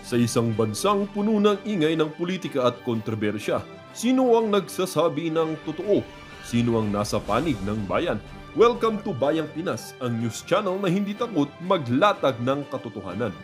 Sa isang bansang puno ng ingay ng politika at kontrobersya, sino ang nagsasabi ng totoo? Sino ang nasa panig ng bayan? Welcome to Bayang Pinas, ang news channel na hindi takot maglatag ng katotohanan.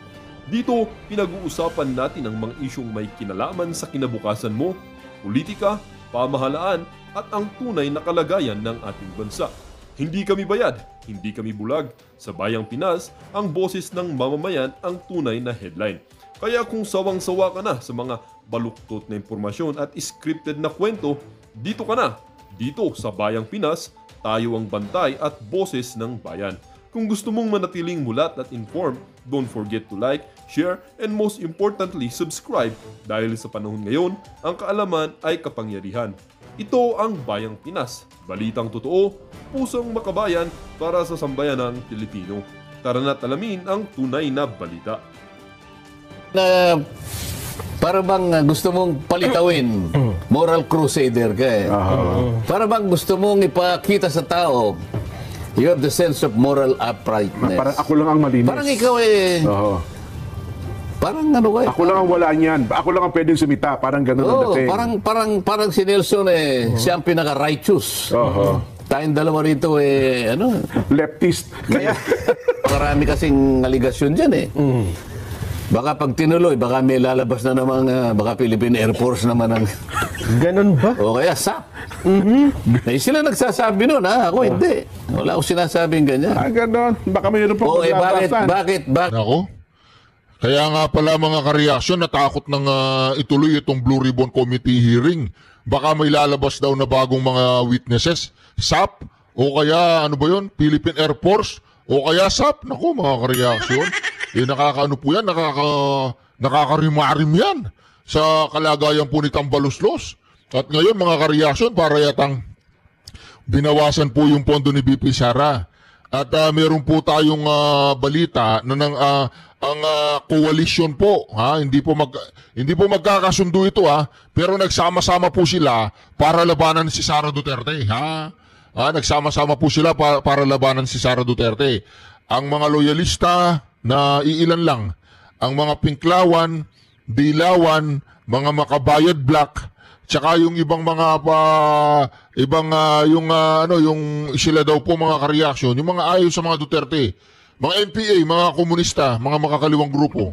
Dito, pinag-uusapan natin ang mga isyong may kinalaman sa kinabukasan mo, politika, pamahalaan at ang tunay na kalagayan ng ating bansa. Hindi kami bayad, hindi kami bulag. Sa Bayang Pinas, ang boses ng mamamayan ang tunay na headline. Kaya kung sawang-sawa ka na sa mga baluktot na impormasyon at scripted na kwento, dito ka na. Dito sa Bayang Pinas, tayo ang bantay at boses ng bayan. Kung gusto mong manatiling mulat at informed, don't forget to like, share, and most importantly, subscribe dahil sa panahon ngayon, ang kaalaman ay kapangyarihan. Ito ang Bayang Pinas, balitang totoo, pusong makabayan para sa sambayanang Pilipino. Tara na't alamin ang tunay na balita. Para bang gusto mong palitawin, moral crusader ka eh. Para bang gusto mong ipakita sa tao, you have the sense of moral uprightness. Parang ako lang ang malinis. Parang ikaw eh. Parang ano ka eh. Ako lang ang wala niyan. Ako lang ang pwedeng sumita. Parang ganun ang dating. Parang si Nelson eh, siya ang pinaka-righteous. Tayong dalawa rito eh, ano? Leftist. Kaya, marami kasing aligasyon dyan eh. Baka pag tinuloy, baka may lalabas na namang, baka Philippine Air Force naman ang... Ganun ba? O kaya SAP. Eh, sila nagsasabi nun, ha? Ako hindi. Wala akong sinasabing ganyan. Ganun. Baka mayroon po bakit? Ako? Kaya nga pala mga ka-reaction, natakot nang ituloy itong Blue Ribbon Committee hearing. Baka may lalabas daw na bagong mga witnesses. SAP? O kaya, ano ba yun? Philippine Air Force? O kaya SAP? Naku, mga ka-reaction. Nakakaano po yan, nakakarimarim yan sa kalagayan po ni Tambaluslos. At ngayon mga ka-reaction, para yatang binawasan po yung pondo ni BP Sara. At meron po tayong balita na ang coalition po, hindi po magkakasundo ito pero nagsama-sama po sila para labanan si Sara Duterte. Nagsama-sama po sila para labanan si Sara Duterte. Ang mga loyalista na iilan lang, ang mga Pinklawan, Dilawan, mga Makabayad Black, tsaka yung ibang mga yung sila daw po mga ka-reaction, yung mga ayaw sa mga Duterte, mga NPA, mga komunista, mga makakaliwang grupo.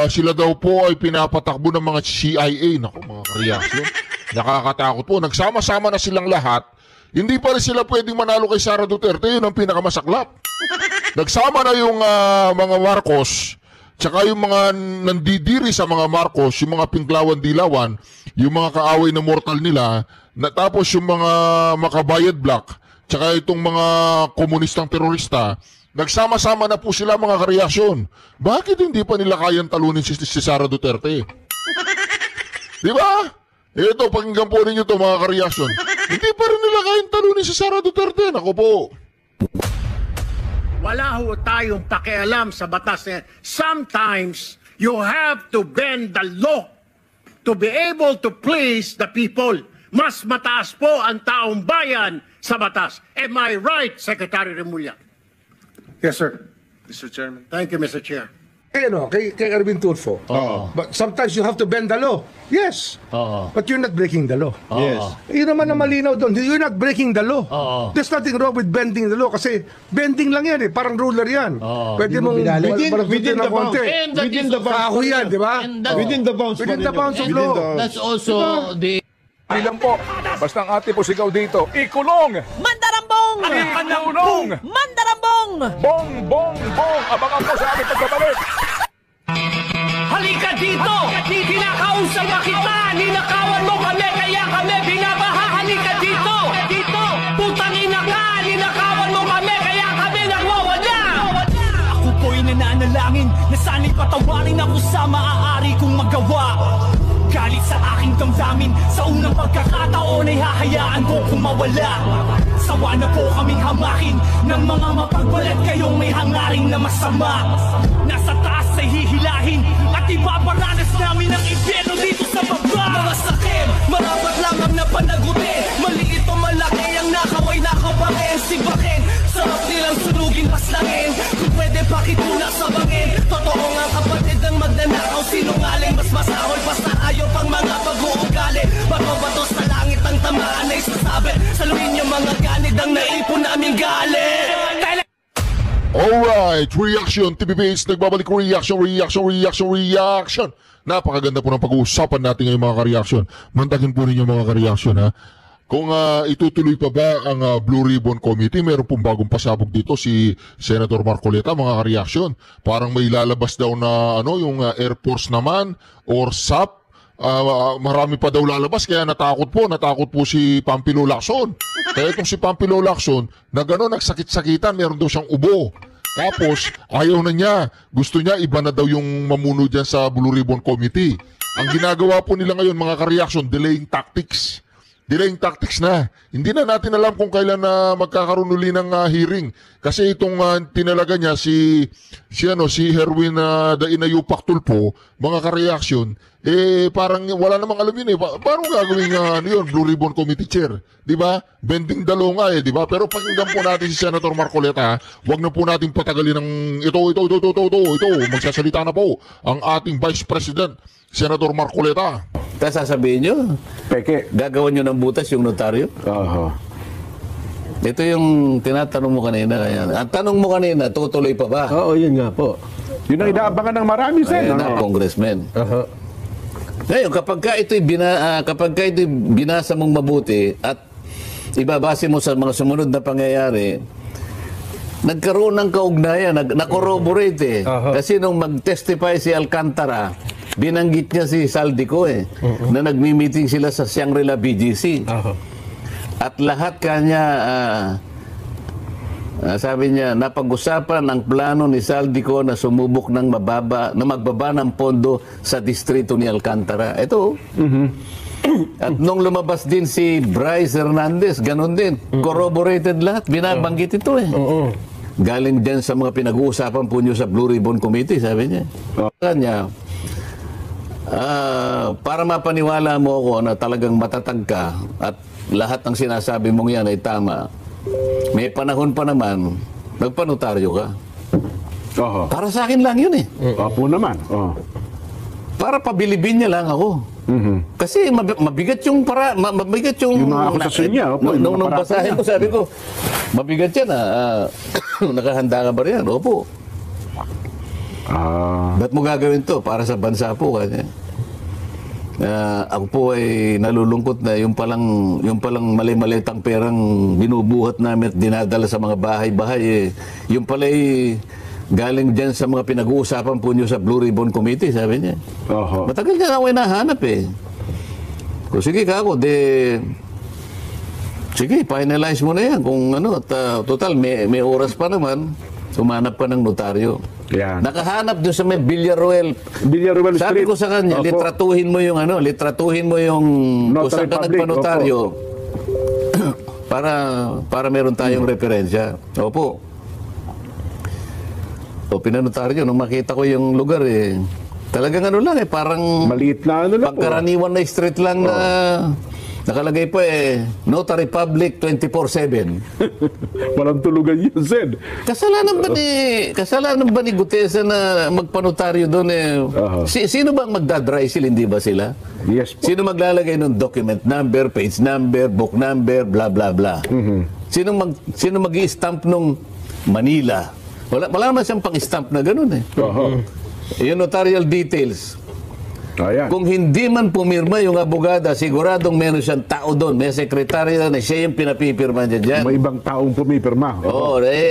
Sila daw po ay pinapatakbo ng mga CIA. Naku, mga ka-reaction. Nakakatakot po. Nagsama-sama na silang lahat. Hindi pa rin sila pwedeng manalo kay Sara Duterte. Yun ang pinakamasaklap. Nagsama na yung mga Marcos, tsaka yung mga nandidiri sa mga Marcos, yung mga Pinklawan-Dilawan, yung mga kaaway na mortal nila, tapos yung mga Makabayad Black, tsaka itong mga komunistang terorista, nagsama-sama na po sila mga kareaksyon. Bakit hindi pa nila kayang talunin si Sara Duterte? Di ba? Ito, pakinggan po ninyo ito mga kareaksyon. Hindi pa rin nila kayang talunin si Sara Duterte. Naku po. Wala ho tayong pakialam sa batas. Sometimes, you have to bend the law to be able to please the people. Mas mataas po ang taong bayan sa batas. Am I right, Secretary Remulla? Yes, sir. Mr. Chairman. Thank you, Mr. Chair. Kay Erwin Tulfo. But sometimes you have to bend the law. Yes. But you're not breaking the law. Yes. Yun naman na malinaw doon. You're not breaking the law. There's nothing wrong with bending the law kasi bending lang yan eh. Parang ruler yan. Pwede mong within the bounds. Within the bounds. Kahoy yan, di ba? Within the bounds. Within the bounds of law. That's also the... Bilang po, basta ang ate po sigaw dito, ikulong! Mandarambong! Ikulong! Mandarambong! Bong, bong, bong! Abangan po sa aming pagbabalik! Halika dito! Kinakausap na kita! Ninakawan mo kami, kaya kami binabaha! Halika dito! Putang ina ka! Ninakawan mo kami, kaya kami nagwawala! Ako po'y nananalangin na sana'y patawarin ako sa maaari kong magawa. Galit sa aking damdamin, sa unang pagkakataon ay hahayaan ko kung mawala. Sawa na po kaming hamakin ng mga mapagbalat kayong may hangaring na masama. Nasa taas ay hihilahin at ibabaranas namin ang impyerno dito sa baba. Mga sakit, marapat lamang na panagutin. Maliit o malaki ang nakaway nakabakin. Sibakin, sarap nilang sunugin paslangin. Kung pwede pakituna sa bangin. Totoo nga kapatid ng magdana Solid ang naipon naming galing. Alright, reaction, TVBase, nagbabalik reaction. Napakaganda po ng pag-uusapan natin ngayon mga ka-reaction. Mantakin po ninyo mga ka-reaction ha. Kung itutuloy pa ba ang Blue Ribbon Committee, meron pong bagong pasabog dito si Senator Marcoleta mga ka-reaction. Parang may lalabas daw na yung Air Force naman or SAP. Marami pa daw lalabas kaya natakot po si Pampilo Lacson. Kaya itong si Pampilo Lacson na gano'n nagsakit-sakitan, meron daw siyang ubo. Tapos ayaw na niya, gusto niya iba na daw yung mamuno dyan sa Blue Ribbon Committee. Ang ginagawa po nila ngayon mga ka-reaction, delaying tactics na. Hindi na natin alam kung kailan na magkakaroon uli ng hearing. Kasi itong tinalaga niya si Herwin Dainayupak Tulfo, mga ka-reaction, parang wala namang alam yun Parang gagawin Blue Ribbon Committee Chair. Di ba? Bending dalo nga di ba? Pero pakinggan po natin si Senator Marcoleta. Huwag na po natin patagalin ng ito. Magsasalita na po ang ating Vice President, Senator Marcoleta. Tapos sasabihin nyo, Peke. gagawin nyo ng butas yung notaryo? Ito yung tinatanong mo kanina. Ang tanong mo kanina, tutuloy pa ba? Oo, yun nga po. Yun ang inaabangan ng marami, Sen. Ayan na, congressman. Ngayon, kapag ito'y binasa mong mabuti at ibabase mo sa mga sumunod na pangyayari, nagkaroon ng kaugnayan, na-corroborate Kasi nung mag-testify si Alcantara, binanggit niya si Saldico na nagmi-meeting sila sa Shangri-La BGC. At lahat kanya, sabi niya, napag-usapan ang plano ni Saldico na sumubok na magbaba ng pondo sa distrito ni Alcantara. Ito. At nung lumabas din si Bryce Hernandez, ganun din. Corroborated lahat. Binabanggit ito Galing din sa mga pinag-uusapan po niyo sa Blue Ribbon Committee, sabi niya. Kanya, para mapaniwala mo ako na talagang matatag ka at lahat ng sinasabi mong yan ay tama, may panahon pa naman, magpanotaryo ka. Para sa akin lang yun Opo naman. Para pabilibin niya lang ako. Kasi mabigat yung Yung mga akusasyon niya. Nung basahin ko, sabi ko, mabigat yan nakahanda ka ba riyan? Opo. Ba't mo gagawin to? Para sa bansa po kanya. Ako po ay nalulungkot na yung palang mali-malitang perang binubuhat namin at dinadala sa mga bahay-bahay yung pala ay galing dyan sa mga pinag-uusapan po nyo sa Blue Ribbon Committee, sabi niya. Matagal ka ako nahanap Kung sige ka ako, sige, finalize mo na yan. Kung total, may oras pa naman, sumanap ka ng notaryo. Nakahanap doon sa may Villaruel Street. Sabi ko sa kanya, litratuhin mo yung kung saan ka nagpanotaryo para meron tayong referensya. Opo. Pinanotaryo, nung makita ko yung lugar talagang parang maliit na pangkaraniwan na street lang na nakalagay po Notary Public 24/7. Walang tulugan yun, Sen. Kasalanan ba ni Gutesa na magpanotaryo doon Sino bang magdadrysil, hindi ba sila? Yes po. Sino maglalagay ng document number, page number, book number, bla bla bla? Sino mag-i-stamp nung Manila? Wala naman siyang pang-stamp na gano'n Yung notarial details. Kung hindi man pumirma yung abogada, siguradong meron siyang tao doon. May sekretarya na siya yung pinapipirma niya dyan. May ibang taong pumipirma.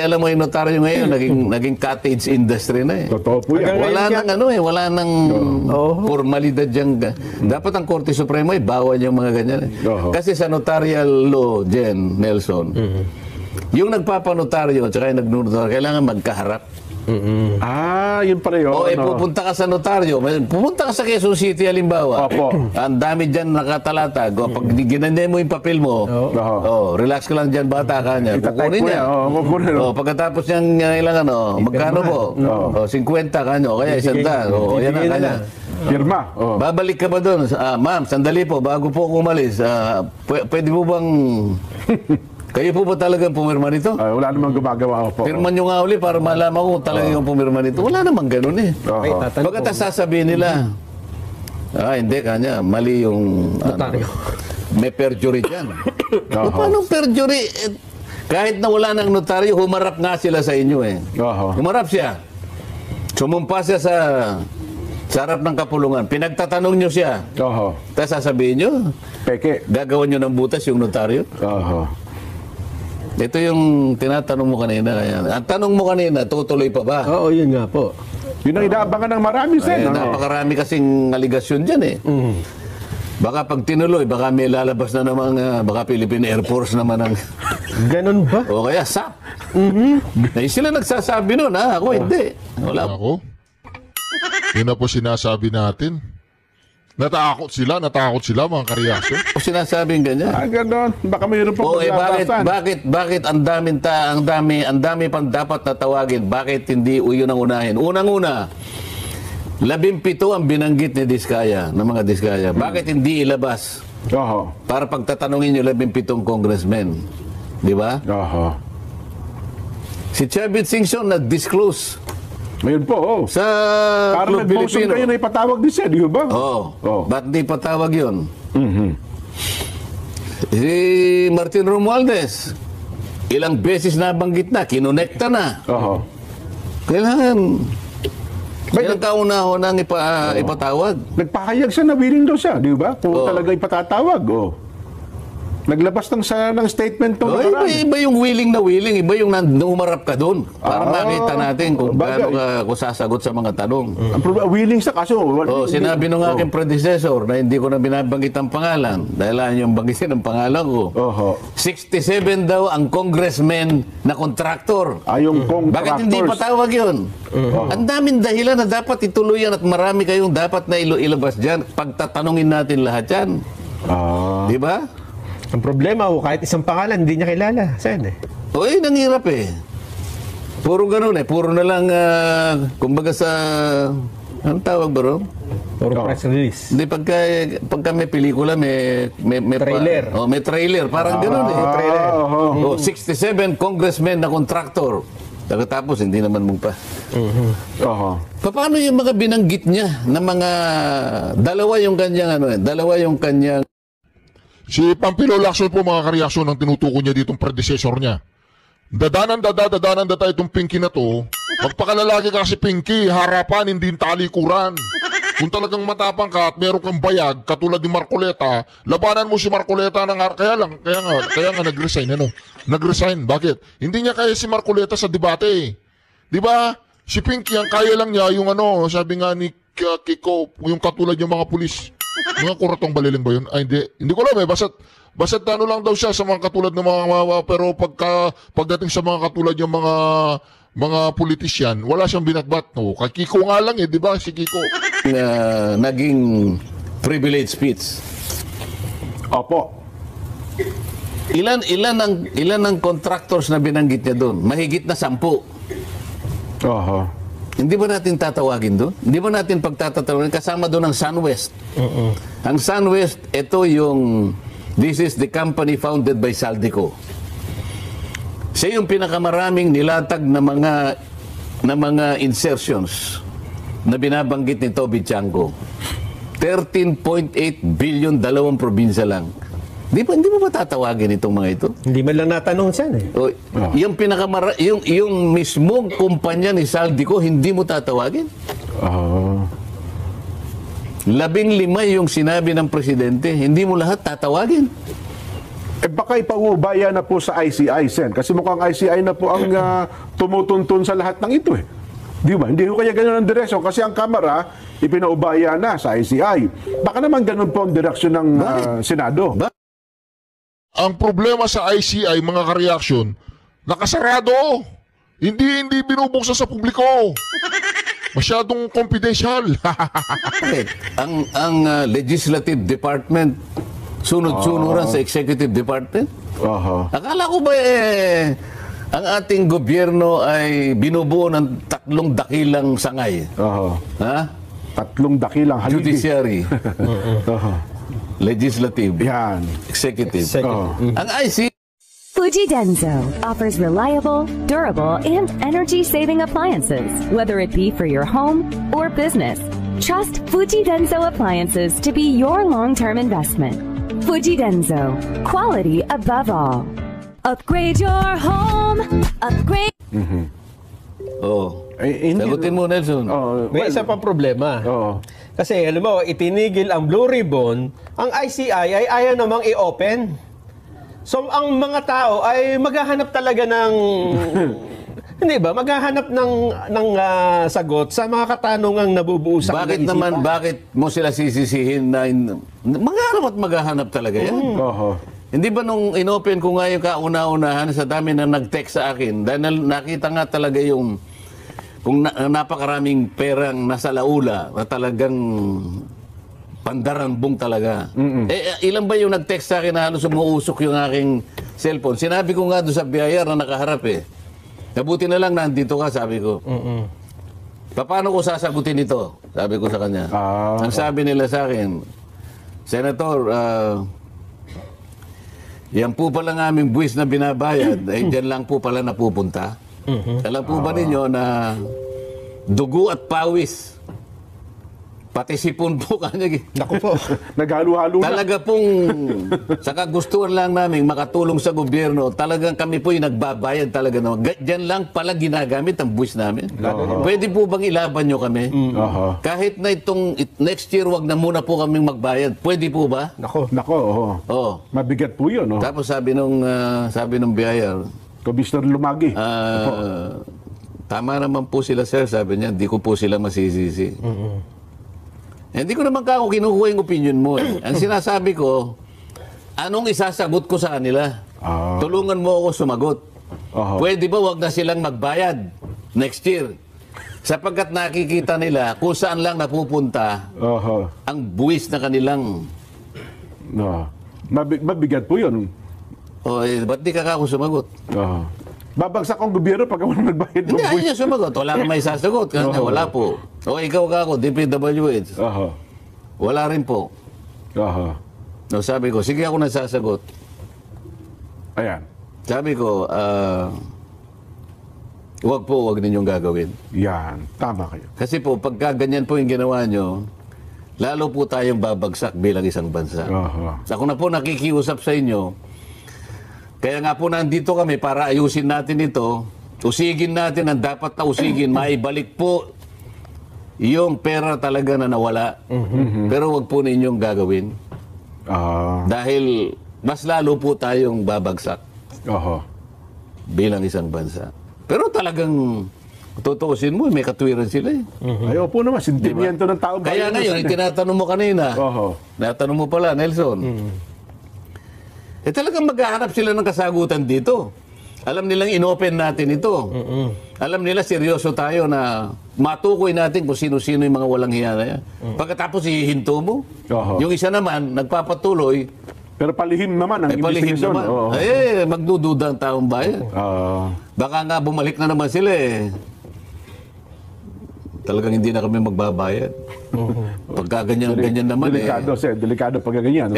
Alam mo yung notaryo ngayon, naging cottage industry na Totoo po yan. Wala nang formalidad dyan. Dapat ang Korte Suprema bawal yung mga ganyan. Kasi sa notarial law, Jen, Nelson, yung nagpapanotaryo at saka yung nagnotaryo, kailangan magkaharap. Yun pala yun. Pupunta ka sa notaryo. Pupunta ka sa Quezon City, halimbawa. Ang dami dyan nakatalatag. Pag ginanyan mo yung papel mo, relax ka lang dyan, bata ka niya. Kukunin niya. Pagkatapos niyang magkano po? 50 ka niyo. Kaya 100. Yan ang kanya. Pirma. Babalik ka ba doon? Ma'am, sandali po, bago po umalis. Pwede po bang... Kayo po ba talagang pumirma nito? Wala namang gumagawa po. Pirma nyo nga uli para malaman ko talagang yung pumirma nito. Wala namang ganun Pagkatapos sasabihin nila, hindi kanya, mali yung may perjury dyan. Paano perjury? Kahit na wala ng notaryo, humarap nga sila sa inyo eh. Oho. Humarap siya. Sumumpa siya sa harap ng kapulungan. Pinagtatanong nyo siya. Oho. Tapos sasabihin nyo, Peke. gagawan nyo ng butas yung notaryo. Oho. Ito yung tinatanong mo kanina. Ang tanong mo kanina, tutuloy pa ba? Oo, yun nga po. Yun ang inaabangan ng marami, Sen. Napakarami kasing aligasyon dyan eh. Baka pag tinuloy, baka may lalabas na namang, baka Philippine Air Force naman ang... Ganon ba? O kaya SAP. Sila nagsasabi nun, ha? Ako hindi. Wala. Ako? Yun na po sinasabi natin. Natakot sila mga kareaksyon. O sinasabing ganyan. Ganon. Baka mayroon pa Bakit ang dami pang dapat natawagin? Bakit hindi yun ang unahin? Unang-una, 17 ang binanggit ni Diskaya, ng mga Diskaya. Bakit hindi ilabas? Oho. Para pagtatanungin yung 17 congressmen. Di ba? Oho. Si Chavit Singson nag-disclose Mayroon po, oh. sa Para Club nag-motion Filipino. kayo na ipatawag din siya, di ba? Oo. Ba't di patawag yun? Mhm. Si Martin Romualdez, ilang beses nabanggit na, kinonekta na. Oho. Kailangan kauna-unang ipatawag. Nagpahayag siya na willing daw siya, di ba? Kung talaga ipatatawag, oh. Naglabas ng statement tong iba yung willing na willing, iba yung humarap ka doon para makita natin kung paano ka sasagot sa mga tanong. Willing sa kaso. Sinabi nung aking predecessor na hindi ko na binabanggit ang pangalan dahil yung banggitin ang pangalan ko. 67 daw ang congressman na kontraktor. Yung contractors. Bakit hindi patawag yun? Ang daming dahilan na dapat ituloy yan at marami kayong dapat na ilabas dyan. Pagtatanungin natin lahat yan. Di ba? Ang problema, kahit isang pangalan, hindi niya kilala. Saan eh? Nanghirap eh. Puro ganun eh. Puro na lang, kumbaga sa, anong tawag ba ron? Puro press release. Hindi, pagka may pelikula, may trailer. May trailer. Parang ganun eh. Trailer. 67 congressmen na kontraktor. Tapos, hindi naman mong pa. Paano yung mga binanggit niya na mga, dalawa yung kanyang, Si Pampilo Lacson po mga kareaksyon ang tinutukoy niya ditong predecessor niya. Dadanan itong Pinky na to. Magpakalalaki ka si Pinky, harapan, hindi talikuran. Kung talagang matapang ka at meron kang bayag, katulad ni Marcoleta, labanan mo si Marcoleta kaya nga nag-resign. Nag-resign. Bakit? Hindi niya kaya si Marcoleta sa debate. Di ba? Si Pinky, ang kaya lang niya yung sabi nga ni Kiko, yung katulad yung mga pulis. Mga kuratong baliling ba yun? Ay, hindi ko alam eh. Basta't lang daw siya sa mga katulad ng mga pero pagdating sa mga katulad yung mga politisyan, wala siyang binatbat. No? Kay Kiko nga lang eh, di ba? Si Kiko. Naging privilege speech. Opo. Ilan ang contractors na binanggit niya doon? Mahigit na 10. Oho. Hindi ba natin tatawagin doon? Hindi ba natin pagtatatawagin? Kasama doon ang SunWest. Ang SunWest, this is the company founded by Saldico. Siya yung pinakamaraming nilatag na mga insertions na binabanggit ni Toby Chango. 13.8 billion, 2 probinsya lang. Hindi mo ba tatawagin itong mga ito? Hindi man lang natanong siya eh. Yung mismong kumpanya ni Saldico, hindi mo tatawagin? 15 yung sinabi ng presidente, hindi mo lahat tatawagin? Baka ipaubaya na po sa ICI, Sen. Kasi mukhang ICI na po ang tumutuntun sa lahat ng ito eh. Di ba? Hindi ko kaya ganun ang direksyon kasi ang Kamara ipinaubaya na sa ICI. Baka naman ganun po ang direksyon ng Senado. Ang problema sa ICI, mga kareaksyon, nakasarado. Hindi binubuksan sa publiko. Masyadong confidential. ang legislative department sunod-sunuran sa executive department? Akala ko ba ang ating gobyerno ay binubuo ng 3 dakilang sangay? Ha? 3 dakilang haligi. Judiciary. Legislative. Executive. Ang IC. Fuji Denso offers reliable, durable, and energy-saving appliances, whether it be for your home or business. Trust Fuji Denso appliances to be your long-term investment. Fuji Denso, quality above all. Upgrade your home. Upgrade. Oh. Hindi. Sagutin mo, Nelson. May isa pang problema. Kasi, alam mo, itinigil ang Blue Ribbon, ang ICI ay ayaw namang i-open. So, ang mga tao ay maghahanap talaga ng... hindi ba? Maghahanap ng sagot sa mga katanungang nabubuo sa Bakit naman, bakit mo sila sisisihin na... maghahanap talaga yan? Hindi ba nung inopen ko nga yung kauna-unahan, sa dami na nag-text sa akin, dahil nakita nga talaga yung kung napakaraming perang nasa laula na talagang pandarambong talaga. Ilan ba yung nag-text sa akin na halos umuusok yung aking cellphone? Sinabi ko nga doon sa biyayar na nakaharap Nabuti na lang nandito ka, sabi ko. Paano ko sasagutin ito? Sabi ko sa kanya. Ang sabi nila sa akin, Senator, yan po pala ng aming buwis na binabayad, dyan lang po pala napupunta. Alam po ba ninyo na dugo at pawis, pati sipon po kanya. Naku po. Naghalo-halo na. Talaga pong, sa kagustuhan lang namin makatulong sa gobyerno, talagang kami po yung nagbabayad talaga naman. Diyan lang pala ginagamit ang buwis namin. Pwede po bang ilaban nyo kami? Kahit na itong next year, wag na muna po kaming magbayad. Pwede po ba? Nako, mabigat po yun. Tapos sabi nung biyayar, Commissioner Lumagi. Tama naman po sila, sir. Sabi niya, hindi ko po sila masisisi. Hindi ko naman kako kinukuha yung opinion mo. Ang sinasabi ko, anong isasagot ko sa kanila? Tulungan mo ako sumagot. Pwede ba wag na silang magbayad next year? Sapagkat nakikita nila kung saan lang napupunta ang buwis na kanilang... Mabigat po yun. Ba't di ka kako sumagot? Babagsak ang gobyerno pag ako nagbayad ng buwis. Hindi niya sumagot. Wala kang may sasagot. Kanya, wala po. Ikaw kako, DPWH. Wala rin po. Sabi ko, sige ako nasasagot. Ayan. Sabi ko, wag ninyong gagawin. Yan, tama kayo. Kasi po, pagka ganyan po yung ginawa nyo, lalo po tayong babagsak bilang isang bansa. Ako na po nakikiusap sa inyo, kaya nga po nandito kami para ayusin natin ito, usigin natin ang dapat na usigin, maibalik po yung pera talaga na nawala. Pero wag po ninyong gagawin. Dahil mas lalo po tayong babagsak bilang isang bansa. Pero talagang tutuusin mo, may katwiran sila Ayaw po naman, sentimiento ng tao. Kaya ngayon, tinatanong mo kanina, natanong mo pala, Nelson, talagang maghahanap sila ng kasagutan dito. Alam nilang inopen natin ito. Alam nila seryoso tayo na matukoy natin kung sino-sino yung mga walang hiya na yan. Pagkatapos hihinto mo, yung isa naman, nagpapatuloy. Pero palihim naman ang investigation. Magdududa ang taong bayan. Baka nga bumalik na naman sila Talagang hindi na kami magbabayad. Pagka ganyan naman delikado pag ganyan.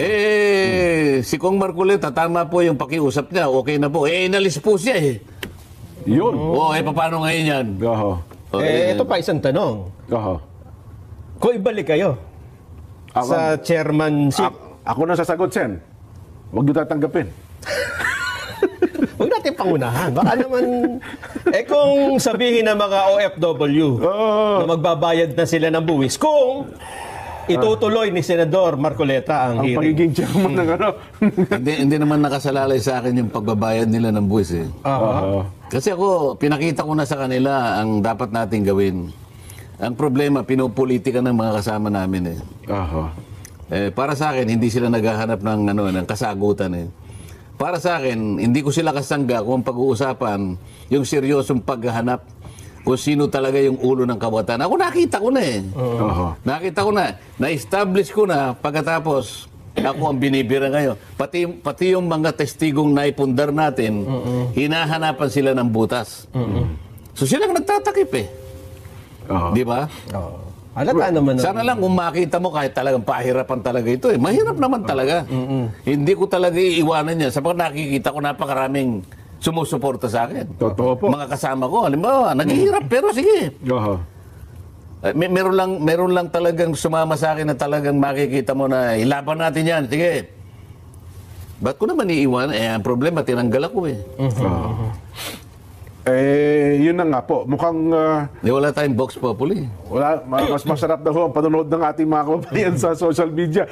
Si Kong Marcoleta, tama po yung pakiusap niya, okay na po. Inalis po siya Yun. Paano ngayon yan? Ito pa isang tanong. Kung ibalik kayo sa chairmanship. Ako na sasagot, Sen. Huwag nyo tatanggapin. Huwag natin pangunahan. Baka naman, kung sabihin ng mga OFW na magbabayad na sila ng buwis, kung itutuloy ni Senador Marcoleta ang hearing. Pagiging chairman ng hindi naman nakasalalay sa akin yung pagbabayad nila ng buwis Kasi ako, pinakita ko na sa kanila ang dapat nating gawin. Ang problema, pinupolitika ng mga kasama namin para sa akin, hindi sila naghahanap ng kasagutan Para sa akin, hindi ko sila kasangga kung pag-uusapan yung seryosong paghahanap kung sino talaga yung ulo ng kawatan. Ako nakita ko na Nakita ko na. Na-establish ko na pagkatapos ako ang binibira ngayon. Pati yung mga testigong naipundar natin, hinahanapan sila ng butas. So silang nagtatakip Di ba? Sana lang kung makita mo kahit talagang pahirapan talaga ito Mahirap naman talaga. Hindi ko talaga iiwanan yan. Sapagkat nakikita ko napakaraming sumusuporta sa akin. Totoo po. Mga kasama ko, halimbawa, naghihirap pero sige. Meron lang talagang sumama sa akin na talagang makikita mo na ilaban natin yan. Sige. Ba't ko naman iiwan? Ang problema, tinanggal ako eh. Yun na nga po. Mukhang... wala tayong Vox Populi. Wala, mas masarap na ho ang panonood ng ating mga kababayan sa social media.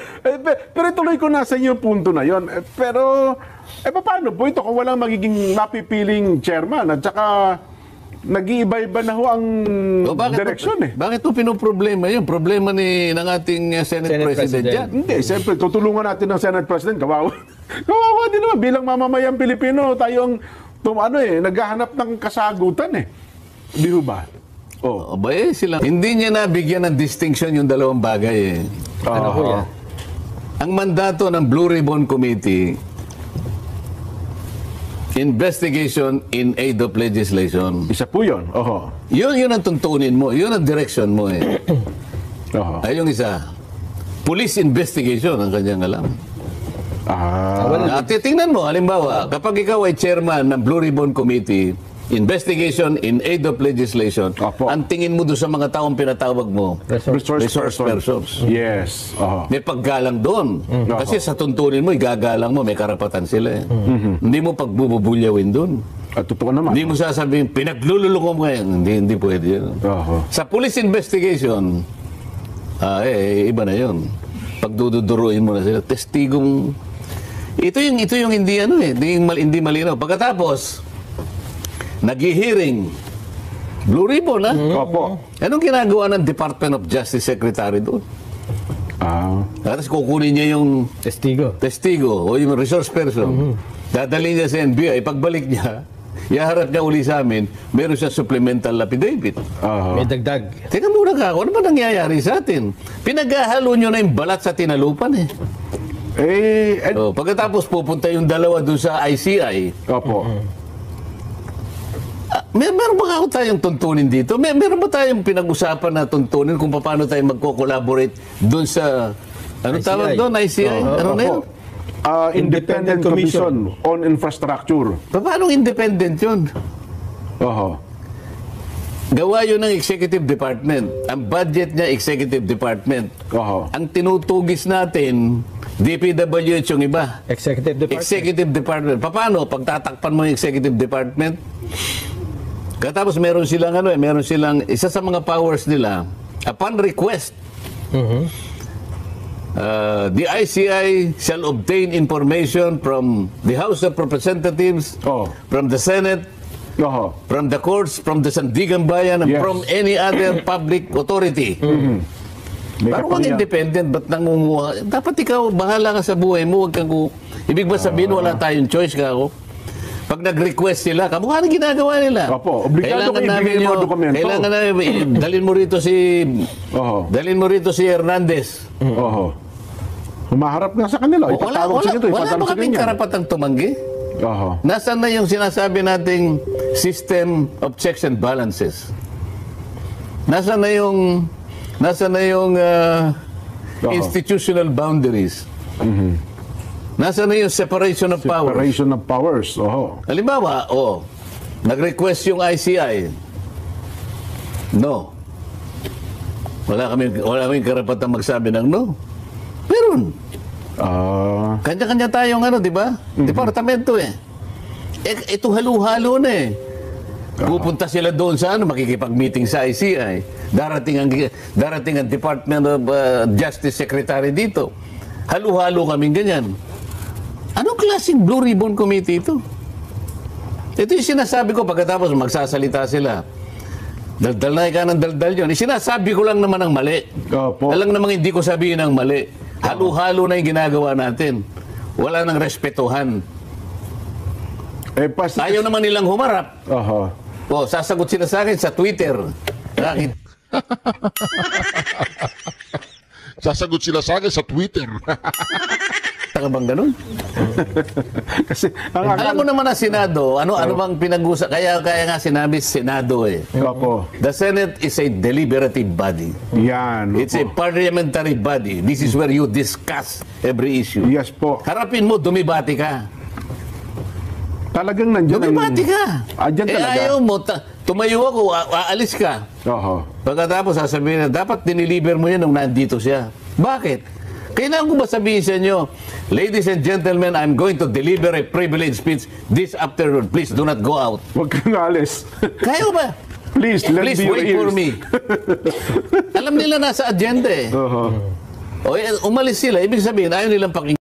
Pero tuloy ko na sa inyo yung punto na yon. Pero, paano po ito kung walang magiging mapipiling chairman at saka nag-iiba-iba na ho ang direksyon eh. Bakit po pinoproblema yun? Problema ng ating Senate President yan. Hindi, siyempre, tutulungan natin ng Senate President. Kawawa. Kawawa din naman. Bilang mamamayang Pilipino, tayong naghahanap ng kasagutan eh. Di ba? Hindi niya nabigyan ng distinction yung dalawang bagay eh. Ano po yan? Ang mandato ng Blue Ribbon Committee, investigation in aid of legislation. Isa po yun. Yun ang tuntunin mo. Yun ang direction mo eh. Ay yung isa, police investigation ang kanyang alam. Tingnan mo, halimbawa, kapag ikaw ay chairman ng Blue Ribbon Committee, investigation in aid of legislation, ang tingin mo doon sa mga taong pinatawag mo, resource persons. Yes. May paggalang doon. Kasi sa tuntunin mo, igagalang mo, may karapatan sila eh. Hindi mo pagbububulyawin doon. Totoo naman. Hindi mo sasabihin, pinaglululoko mo yan. Hindi pwede yan. Sa police investigation, iba na yun. Pagduduruin mo na sila, testigong... Ito yung hindi malinaw. Pagkatapos, nag-hearing, Blue Ribbon, ha? Anong ginagawa ng Department of Justice Secretary doon? Tapos kukunin niya yung testigo o yung resource person. Dadalhin niya sa NBI. Pagbalik niya, iharap niya uli sa amin, meron siya supplemental affidavit. May dagdag. Teka muna ka, ano ba nangyayari sa atin? Pinaghahalo nyo na yung balat sa tinalupan eh. Pagkatapos pupunta yung dalawa doon sa ICI. Meron ba tayong tuntunin dito? Meron ba tayong pinag-usapan na tuntunin kung paano tayo magko-collaborate doon sa tawag doon? ICI? Ano na yun? Independent Commission on Infrastructure. Paano independent yun? Gawa yun ng Executive Department. Ang budget niya, Executive Department. Ang tinutugis natin, DPWH yung iba. Executive Department. Paano? Pagtatakpan mo yung Executive Department, katapos meron silang isa sa mga powers nila, upon request, the ICI shall obtain information from the House of Representatives, from the Senate, from the courts, from the Sandigan Bayan, and from any other public authority. Parang kang independent, ba't nangunguha? Dapat ikaw, bahala ka sa buhay mo, huwag kang... Ibig ba sabihin, wala tayong choice ka ako? Pag nag-request sila, kamukha na ginagawa nila. Obligado kayo ibigay mga dokumento. Kailangan namin, dalhin mo rito si Hernandez. Humaharap nga sa kanila. Wala ba kaming karapatang tumanggi? Nasaan na yung sinasabi nating system of checks and balances? Nasaan na yung institutional boundaries? Nasaan na yung separation of powers? Separation of powers. Halimbawa, nag-request yung ICI. No. Wala kaming karapatang magsabi ng no. Meron. Kanya-kanya tayong di ba? Departamento eh. Ito halo-halo na eh. Pupunta sila doon sa makikipag-meeting sa ICI. Darating ang Department of Justice Secretary dito. Halo-halo kaming ganyan. Anong klaseng Blue Ribbon Committee ito? Ito yung sinasabi ko pagkatapos magsasalita sila. Daldal na ka ng daldal yun. Sinasabi ko lang naman ang mali. Alang namang hindi ko sabihin ang mali. Halo-halo na yung ginagawa natin. Wala nang respetuhan. Ayaw naman nilang humarap. Sasagot sila sa akin sa Twitter. Bakit? Sasagot sila sa akin sa Twitter. Taka bang ganun? Kasi alam mo naman na Senado, ano bang pinag-usap? Kaya nga sinabi Senado eh. The Senate is a deliberative body. It's a parliamentary body. This is where you discuss every issue. Yes po. Harapin mo, dumibati ka. Talagang nandiyan. Dumibati ka. Talaga. Ayaw mo, tumayo ako, aalis ka. Pagkatapos sasabihin na, dapat diniliber mo yan nung nandito siya. Bakit? Kailangan ko ba sabihin sa inyo, ladies and gentlemen, I'm going to deliver a privilege speech this afternoon. Please do not go out. Huwag kang alis. Kaya ko ba? Please, let Please me your wait for ears. me. Alam nila nasa agenda eh. O, umalis sila. Ibig sabihin, ayaw nilang pakinggan.